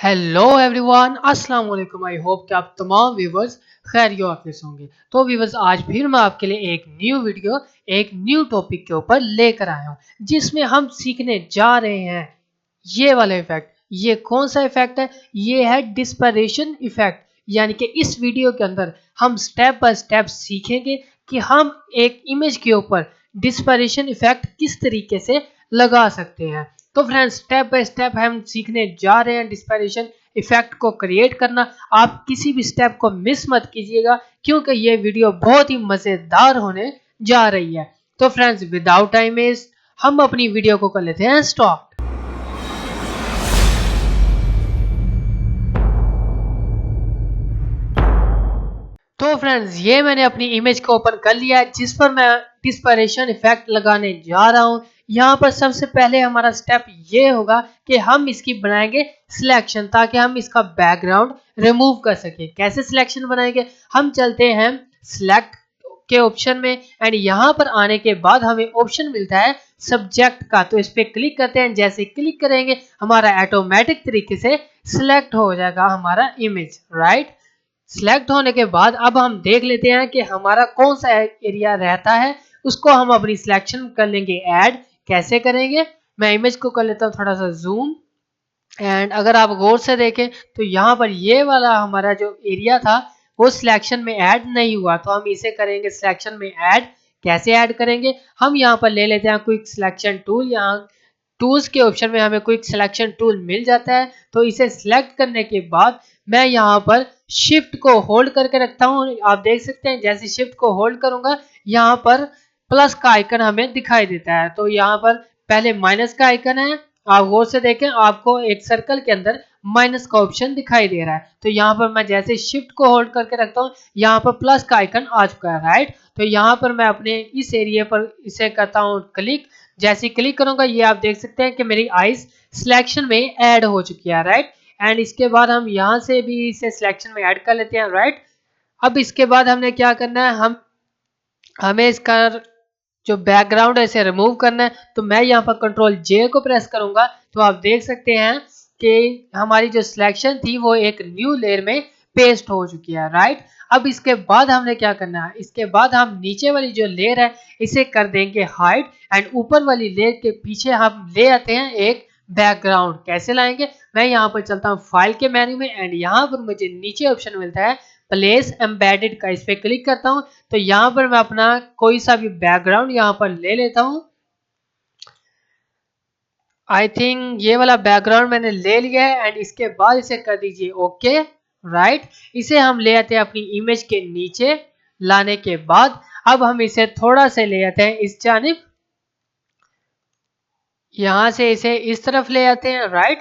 Hello everyone, अस्सलाम वालेकुम। I hope कि आप तमाम व्यूवर्स खैरियत से होंगे। तो व्यूवर्स, आज फिर मैं आपके लिए एक न्यू वीडियो एक न्यू टॉपिक के ऊपर लेकर आया हूँ, जिसमें हम सीखने जा रहे हैं ये वाला इफेक्ट। ये कौन सा इफेक्ट है? ये है डिस्पैरेशन इफेक्ट। यानी कि इस वीडियो के अंदर हम स्टेप बाय स्टेप सीखेंगे कि हम एक इमेज के ऊपर डिस्पैरेशन इफेक्ट किस तरीके से लगा सकते हैं। तो फ्रेंड्स, स्टेप बाय स्टेप हम सीखने जा रहे हैं डिस्पैरेशन इफेक्ट को क्रिएट करना। आप किसी भी स्टेप को मिस मत कीजिएगा, क्योंकि ये वीडियो बहुत ही मजेदार होने जा रही है। तो फ्रेंड्स, विदाउट टाइम वेस्ट हम अपनी वीडियो को कर लेते हैं स्टॉप। तो फ्रेंड्स, ये मैंने अपनी इमेज को ओपन कर लिया है, जिस पर मैं डिस्पैरेशन इफेक्ट लगाने जा रहा हूँ। यहाँ पर सबसे पहले हमारा स्टेप ये होगा कि हम इसकी बनाएंगे सिलेक्शन, ताकि हम इसका बैकग्राउंड रिमूव कर सके। कैसे सिलेक्शन बनाएंगे? हम चलते हैं सिलेक्ट के ऑप्शन में, एंड यहाँ पर आने के बाद हमें ऑप्शन मिलता है सब्जेक्ट का। तो इस पर क्लिक करते हैं। जैसे क्लिक करेंगे, हमारा ऑटोमेटिक तरीके से सिलेक्ट हो जाएगा हमारा इमेज। राइट, सिलेक्ट होने के बाद अब हम देख लेते हैं कि हमारा कौन सा एरिया रहता है। उसको हम अपनी सिलेक्शन कर लेंगे ऐड। कैसे करेंगे? मैं इमेज को कर लेता हूँ थोड़ा सा जूम, एंड अगर आप गौर से देखें तो यहाँ पर ये वाला हमारा जो एरिया था वो सिलेक्शन में ऐड नहीं हुआ, तो हम इसे करेंगे सिलेक्शन में ऐड। कैसे ऐड करेंगे? हम यहाँ पर ले लेते हैं क्विक सिलेक्शन टूल। यहाँ टूल्स के ऑप्शन में हमें क्विक सिलेक्शन टूल मिल जाता है। तो इसे सिलेक्ट करने के बाद मैं यहाँ पर शिफ्ट को होल्ड करके रखता हूँ। आप देख सकते हैं, जैसे शिफ्ट को होल्ड करूंगा, यहाँ पर प्लस का आइकन हमें दिखाई देता है। तो यहाँ पर पहले माइनस का आइकन है। आप गौर से देखें, आपको एक सर्कल के अंदर माइनस का ऑप्शन दिखाई दे रहा है। तो यहाँ पर मैं जैसे शिफ्ट को होल्ड करके रखता हूँ, यहाँ पर प्लस का आइकन आ चुका है। राइट, तो यहाँ पर मैं अपने इस एरिया पर इसे करता हूँ क्लिक। जैसे क्लिक करूंगा, ये आप देख सकते हैं कि मेरी आइज सिलेक्शन में ऐड हो चुकी है। राइट, एंड इसके बाद हम यहाँ से भी इसे सिलेक्शन में ऐड कर लेते हैं। राइट, अब इसके बाद हमने क्या करना है, हमें इसका जो बैकग्राउंड है इसे रिमूव करना है। तो मैं यहाँ पर कंट्रोल जे को प्रेस करूंगा, तो आप देख सकते हैं कि हमारी जो सिलेक्शन थी वो एक न्यू लेयर में पेस्ट हो चुकी है। राइट, अब इसके बाद हमने क्या करना है, इसके बाद हम नीचे वाली जो लेयर है इसे कर देंगे हाइड, एंड ऊपर वाली लेयर के पीछे हम ले आते हैं एक बैकग्राउंड। कैसे लाएंगे? मैं यहाँ पर चलता हूँ फाइल के मेन्यू में, एंड यहाँ पर मुझे नीचे ऑप्शन मिलता है प्लेस एम्बेडेड का। इस पे क्लिक करता हूँ, तो यहाँ पर मैं अपना कोई सा भी बैकग्राउंड यहाँ पर ले लेता हूँ। आई थिंक ये वाला बैकग्राउंड मैंने ले लिया है, एंड इसके बाद इसे कर दीजिए ओके। राइट, इसे हम ले आते हैं अपनी इमेज के नीचे। लाने के बाद अब हम इसे थोड़ा से ले आते हैं इस जानिब, यहाँ से इसे इस तरफ ले आते हैं। राइट,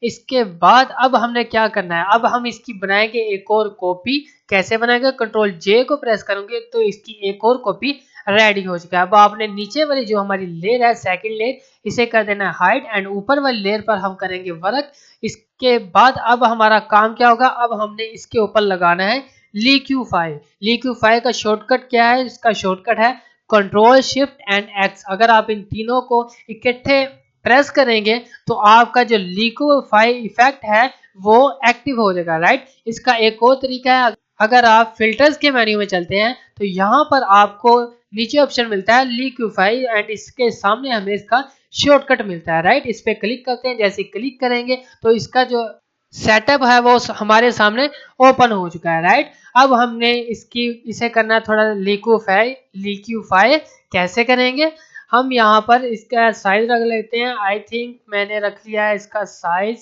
इसके बाद अब हमने क्या करना है, अब हम इसकी बनाएंगे एक और कॉपी। कैसे बनाएंगे? कंट्रोल जे को प्रेस करूंगे तो इसकी एक और कॉपी रेडी हो चुका है। अब आपने नीचे वाली जो हमारी लेयर है सेकंड लेयर, इसे कर देना है हाइड, एंड ऊपर वाली लेयर पर हम करेंगे वर्क। इसके बाद अब हमारा काम क्या होगा, अब हमने इसके ऊपर लगाना है लिक्यूफाई। लिक्यूफाई का शॉर्टकट क्या है? इसका शॉर्टकट है कंट्रोल शिफ्ट एंड एक्स। अगर आप इन तीनों को इकट्ठे प्रेस करेंगे तो आपका जो लिक्विफाई इफेक्ट है वो एक्टिव हो जाएगा। राइट, इसका एक और तरीका है, अगर आप फिल्टर्स के मेन्यू में चलते हैं तो यहाँ पर आपको नीचे ऑप्शन मिलता है लिक्विफाई, एंड इसके सामने हमें इसका शॉर्टकट मिलता है। राइट, इस पे क्लिक करते हैं। जैसे क्लिक करेंगे तो इसका जो सेटअप है वो हमारे सामने ओपन हो चुका है। राइट, अब हमने इसे करना है थोड़ा लिक्यूफाई। कैसे करेंगे? हम यहाँ पर इसका साइज रख लेते हैं। आई थिंक मैंने रख लिया है इसका साइज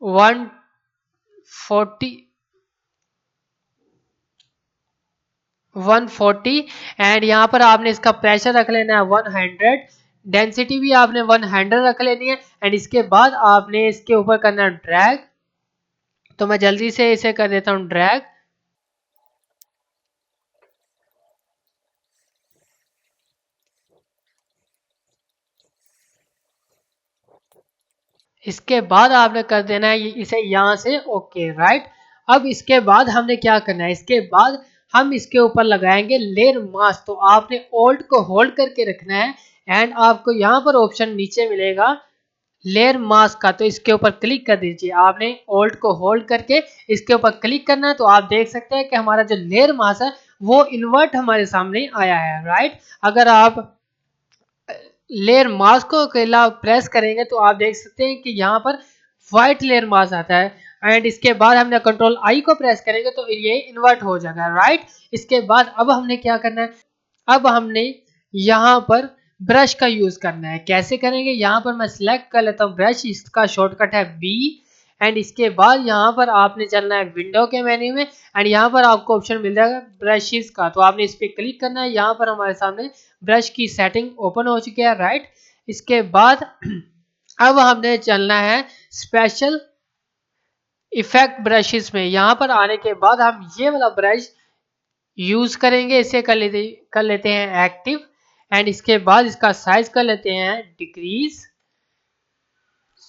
140 एंड यहाँ पर आपने इसका प्रेशर रख लेना है 100। डेंसिटी भी आपने 100 रख लेनी है, एंड इसके बाद आपने इसके ऊपर करना है ड्रैग। तो मैं जल्दी से इसे कर देता हूँ ड्रैग। इसके बाद आपने कर देना है इसे यहाँ से ओके। राइट, अब इसके बाद हमने क्या करना है, इसके बाद हम इसके ऊपर लगाएंगे लेयर मास्क। तो आपने ऑल्ट को होल्ड करके रखना है, एंड आपको यहाँ पर ऑप्शन नीचे मिलेगा लेयर मास्क का, तो इसके ऊपर क्लिक कर दीजिए। आपने ऑल्ट को होल्ड करके इसके ऊपर क्लिक करना है, तो आप देख सकते हैं कि हमारा जो लेयर मास्क है वो इन्वर्ट हमारे सामने आया है, राइट। अगर आप लेयर मास्क को अकेला प्रेस करेंगे तो आप देख सकते हैं कि यहाँ पर व्हाइट लेयर मास्क आता है, एंड इसके बाद हमने कंट्रोल आई को प्रेस करेंगे तो ये इन्वर्ट हो जाएगा, राइट। इसके बाद अब हमने क्या करना है, अब हमने यहाँ पर ब्रश का यूज करना है। कैसे करेंगे, यहाँ पर मैं सिलेक्ट कर लेता हूँ ब्रश, इसका शॉर्टकट है बी, एंड इसके बाद यहाँ पर आपने चलना है विंडो के मेन्यू में, एंड यहाँ पर आपको ऑप्शन मिल जाएगा ब्रशेस का, तो आपने इस पर क्लिक करना है। यहाँ पर हमारे सामने ब्रश की सेटिंग ओपन हो चुकी है, राइट। इसके बाद अब हमने चलना है स्पेशल इफेक्ट ब्रशेस में। यहाँ पर आने के बाद हम ये वाला ब्रश यूज करेंगे, इसे कर लेते हैं एक्टिव, एंड इसके बाद इसका साइज कर लेते हैं डिक्रीज।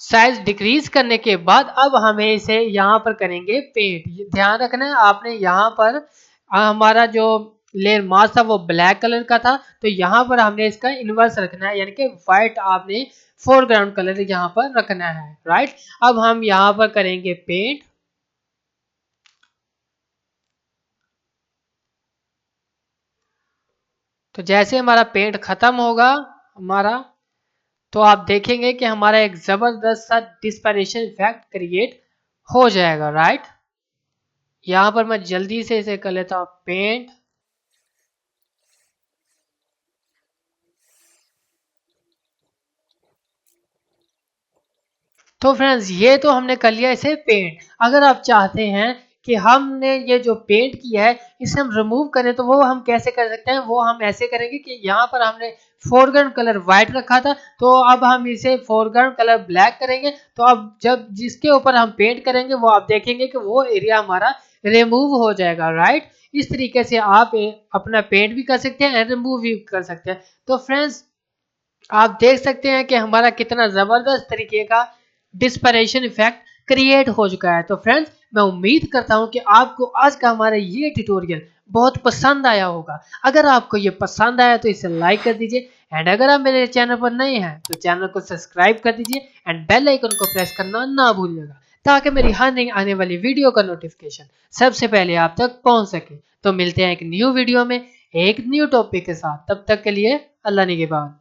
साइज डिक्रीज करने के बाद अब हमें इसे यहाँ पर करेंगे पेंट। ध्यान रखना है आपने, यहाँ पर हमारा जो लेयर मास्क था वो ब्लैक कलर का था, तो यहाँ पर हमने इसका इन्वर्स रखना है, यानी कि व्हाइट आपने फोरग्राउंड कलर यहाँ पर रखना है, राइट। अब हम यहाँ पर करेंगे पेंट। तो जैसे हमारा पेंट खत्म होगा हमारा, तो आप देखेंगे कि हमारा एक जबरदस्त सा डिस्पेरेशन इफेक्ट क्रिएट हो जाएगा, राइट। यहाँ पर मैं जल्दी से इसे कर लेता हूँ पेंट। तो फ्रेंड्स ये तो हमने कर लिया इसे पेंट। अगर आप चाहते हैं कि हमने ये जो पेंट किया है इसे हम रिमूव करें, तो वो हम कैसे कर सकते हैं, वो हम ऐसे करेंगे कि यहाँ पर हमने फोरग्राउंड कलर व्हाइट रखा था, तो अब हम इसे फोरग्राउंड कलर ब्लैक करेंगे। तो अब जब जिसके ऊपर हम पेंट करेंगे वो आप देखेंगे कि वो एरिया हमारा रिमूव हो जाएगा, राइट। इस तरीके से आप अपना पेंट भी कर सकते हैं एंड रिमूव भी कर सकते हैं। तो फ्रेंड्स आप देख सकते हैं कि हमारा कितना जबरदस्त तरीके का डिस्परेशन इफेक्ट क्रिएट हो चुका है। तो फ्रेंड्स मैं उम्मीद करता हूं कि आपको आज का हमारा ये ट्यूटोरियल बहुत पसंद आया होगा। अगर आपको ये पसंद आया तो इसे लाइक कर दीजिए, एंड अगर आप मेरे चैनल पर नए हैं तो चैनल को सब्सक्राइब कर दीजिए एंड बेल आइकन को प्रेस करना ना भूलिएगा, ताकि मेरी हर नई आने वाली वीडियो का नोटिफिकेशन सबसे पहले आप तक पहुंच सके। तो मिलते हैं एक न्यू वीडियो में एक न्यू टॉपिक के साथ, तब तक के लिए अल्लाह निगहबान।